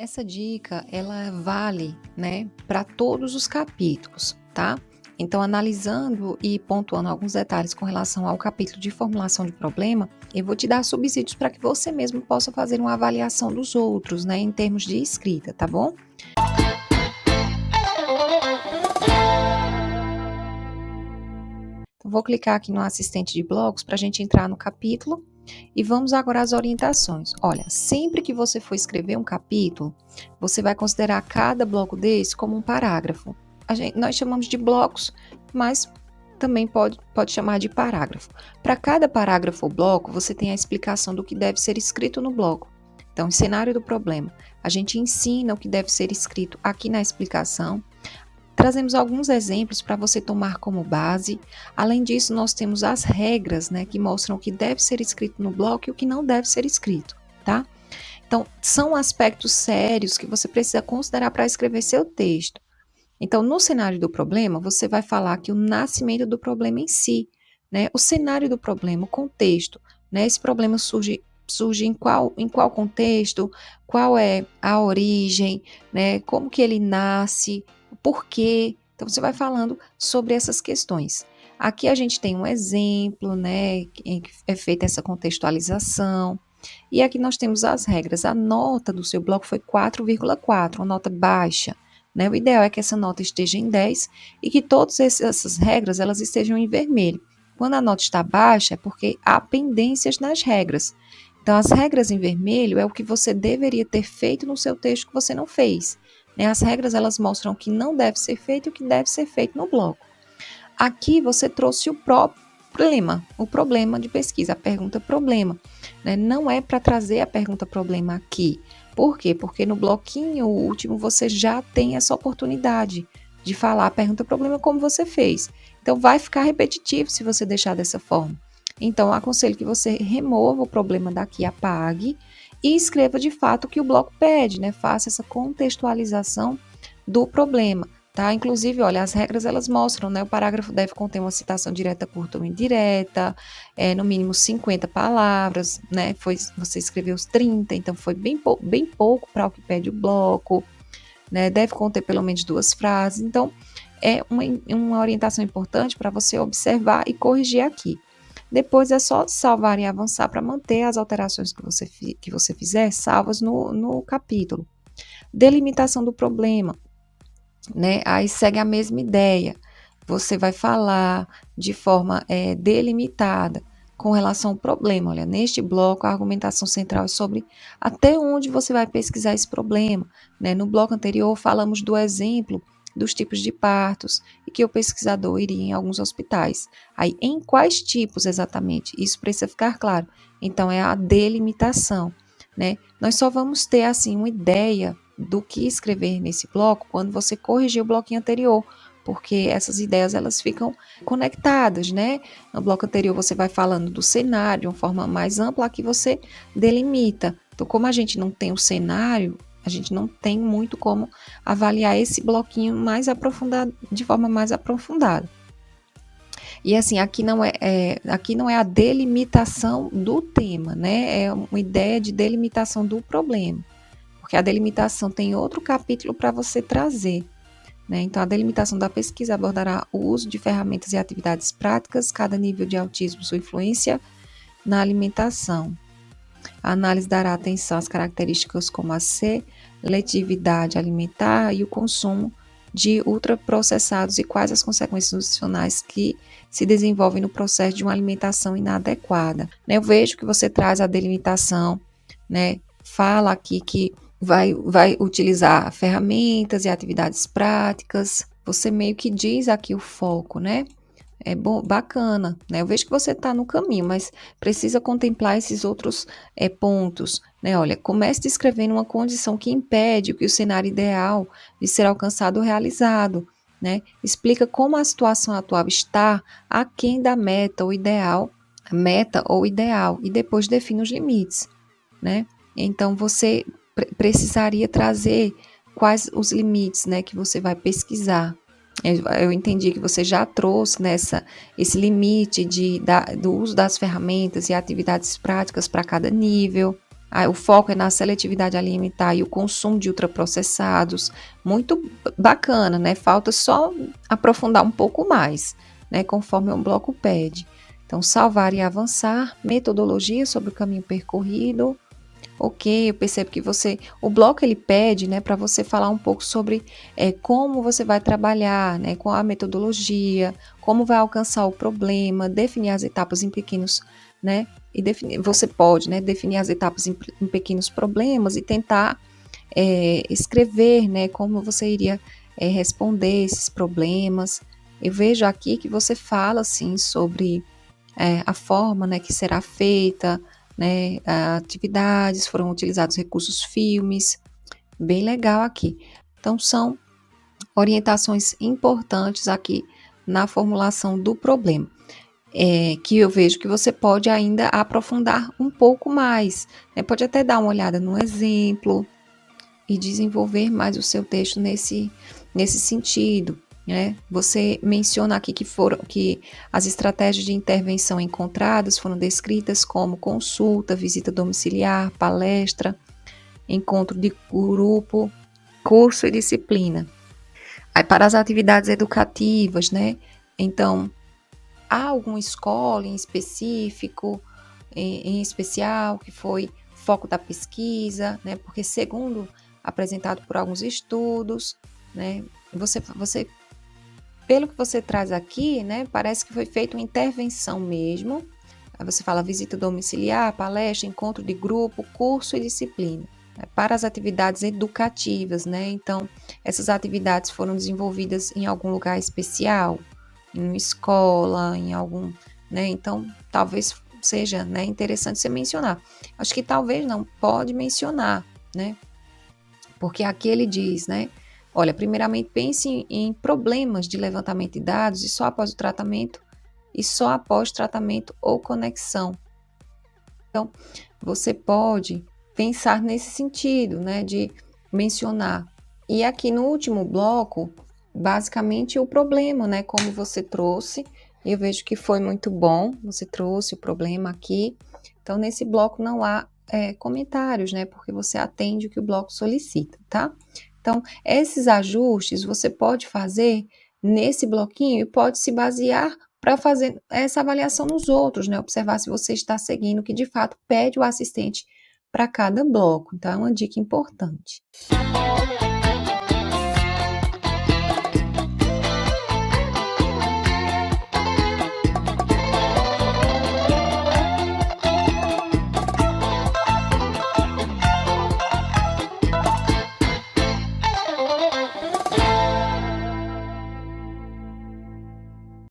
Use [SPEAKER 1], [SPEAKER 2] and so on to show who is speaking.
[SPEAKER 1] Essa dica, ela vale, né, para todos os capítulos, tá? Então, analisando e pontuando alguns detalhes com relação ao capítulo de formulação de problema, eu vou te dar subsídios para que você mesmo possa fazer uma avaliação dos outros, né, em termos de escrita, tá bom? Então, vou clicar aqui no assistente de blocos para a gente entrar no capítulo e vamos agora às orientações. Olha, sempre que você for escrever um capítulo, você vai considerar cada bloco desse como um parágrafo. Nós chamamos de blocos, mas também pode chamar de parágrafo. Para cada parágrafo ou bloco, você tem a explicação do que deve ser escrito no bloco. Então, em cenário do problema, a gente ensina o que deve ser escrito aqui na explicação. Trazemos alguns exemplos para você tomar como base. Além disso, nós temos as regras, né, que mostram o que deve ser escrito no bloco e o que não deve ser escrito, tá? Então, são aspectos sérios que você precisa considerar para escrever seu texto. Então, no cenário do problema, você vai falar que o nascimento do problema em si, né, o cenário do problema, o contexto, né, esse problema surge em qual contexto, qual é a origem, né, como que ele nasce, o porquê. Então, você vai falando sobre essas questões. Aqui a gente tem um exemplo, né, em que é feita essa contextualização. E aqui nós temos as regras. A nota do seu bloco foi 4,4, uma nota baixa, né? O ideal é que essa nota esteja em 10 e que todas essas regras elas estejam em vermelho. Quando a nota está baixa, é porque há pendências nas regras. Então, as regras em vermelho é o que você deveria ter feito no seu texto que você não fez, né? As regras elas mostram o que não deve ser feito e o que deve ser feito no bloco. Aqui você trouxe o problema de pesquisa, a pergunta problema, né? Não é para trazer a pergunta problema aqui. Por quê? Porque no bloquinho último você já tem essa oportunidade de falar a pergunta problema como você fez. Então vai ficar repetitivo se você deixar dessa forma. Então eu aconselho que você remova o problema daqui, apague e escreva de fato o que o bloco pede, né? Faça essa contextualização do problema. Tá? Inclusive, olha, as regras elas mostram, né? O parágrafo deve conter uma citação direta, curta ou indireta, no mínimo 50 palavras, né? Você escreveu os 30, então foi bem pouco para o que pede o bloco, né? Deve conter pelo menos 2 frases. Então, é uma orientação importante para você observar e corrigir aqui. Depois é só salvar e avançar para manter as alterações que você fizer salvas no capítulo. Delimitação do problema, né? Aí segue a mesma ideia. Você vai falar de forma delimitada com relação ao problema. Olha, neste bloco, a argumentação central é sobre até onde você vai pesquisar esse problema, né? No bloco anterior, falamos do exemplo dos tipos de partos e que o pesquisador iria em alguns hospitais. Aí, em quais tipos exatamente? Isso precisa ficar claro. Então, é a delimitação, né? Nós só vamos ter, assim, uma ideia do que escrever nesse bloco quando você corrigir o bloquinho anterior, porque essas ideias elas ficam conectadas, né? No bloco anterior você vai falando do cenário de uma forma mais ampla, aqui você delimita. Então, como a gente não tem o cenário, a gente não tem muito como avaliar esse bloquinho mais aprofundado, de forma mais aprofundada. E assim, aqui não é a delimitação do tema, né? É uma ideia de delimitação do problema, porque a delimitação tem outro capítulo para você trazer, né? Então, a delimitação da pesquisa abordará o uso de ferramentas e atividades práticas, cada nível de autismo, sua influência na alimentação. A análise dará atenção às características como a seletividade alimentar e o consumo de ultraprocessados e quais as consequências nutricionais que se desenvolvem no processo de uma alimentação inadequada. Eu vejo que você traz a delimitação, né? Fala aqui que vai utilizar ferramentas e atividades práticas. Você meio que diz aqui o foco, né? É bom, bacana, né? Eu vejo que você está no caminho, mas precisa contemplar esses outros pontos, né? Olha, comece descrevendo uma condição que impede que o cenário ideal de ser alcançado ou realizado, né? Explica como a situação atual está aquém da meta ou ideal, e depois define os limites, né? Então, você precisaria trazer quais os limites, né, que você vai pesquisar. Eu entendi que você já trouxe esse limite do uso das ferramentas e atividades práticas para cada nível, O foco é na seletividade alimentar e o consumo de ultraprocessados. Muito bacana, né? Falta só aprofundar um pouco mais, né? Conforme o bloco pede. Então, salvar e avançar, metodologia sobre o caminho percorrido. Ok, eu percebo que o bloco ele pede, né, para você falar um pouco sobre como você vai trabalhar, né, com a metodologia, como vai alcançar o problema, definir as etapas em pequenos, né, e você pode, né, definir as etapas em pequenos problemas e tentar escrever, né, como você iria responder esses problemas. Eu vejo aqui que você fala, assim, sobre a forma, né, que será feita, né, atividades, foram utilizados recursos filmes, bem legal aqui. Então, são orientações importantes aqui na formulação do problema, que eu vejo que você pode ainda aprofundar um pouco mais, né, pode até dar uma olhada no exemplo e desenvolver mais o seu texto nesse sentido. Né? Você menciona aqui que as estratégias de intervenção encontradas foram descritas como consulta, visita domiciliar, palestra, encontro de grupo, curso e disciplina. Aí, para as atividades educativas, né? Então, há alguma escola em específico, em especial, que foi foco da pesquisa, né? Porque segundo apresentado por alguns estudos, né? Você, pelo que você traz aqui, né? Parece que foi feita uma intervenção mesmo. Aí você fala visita domiciliar, palestra, encontro de grupo, curso e disciplina. Para as atividades educativas, né? Então, essas atividades foram desenvolvidas em algum lugar especial, em uma escola, em algum, né? Então, talvez seja, né, interessante você mencionar. Acho que talvez não, pode mencionar, né? Porque aqui ele diz, né? Olha, primeiramente pense em problemas de levantamento de dados e só após tratamento ou conexão. Então, você pode pensar nesse sentido, né, de mencionar. E aqui no último bloco, basicamente o problema, né, como você trouxe, eu vejo que foi muito bom, você trouxe o problema aqui. Então, nesse bloco não há comentários, né, porque você atende o que o bloco solicita, tá? Então, esses ajustes você pode fazer nesse bloquinho e pode se basear para fazer essa avaliação nos outros, né? Observar se você está seguindo o que de fato pede o assistente para cada bloco. Então, é uma dica importante.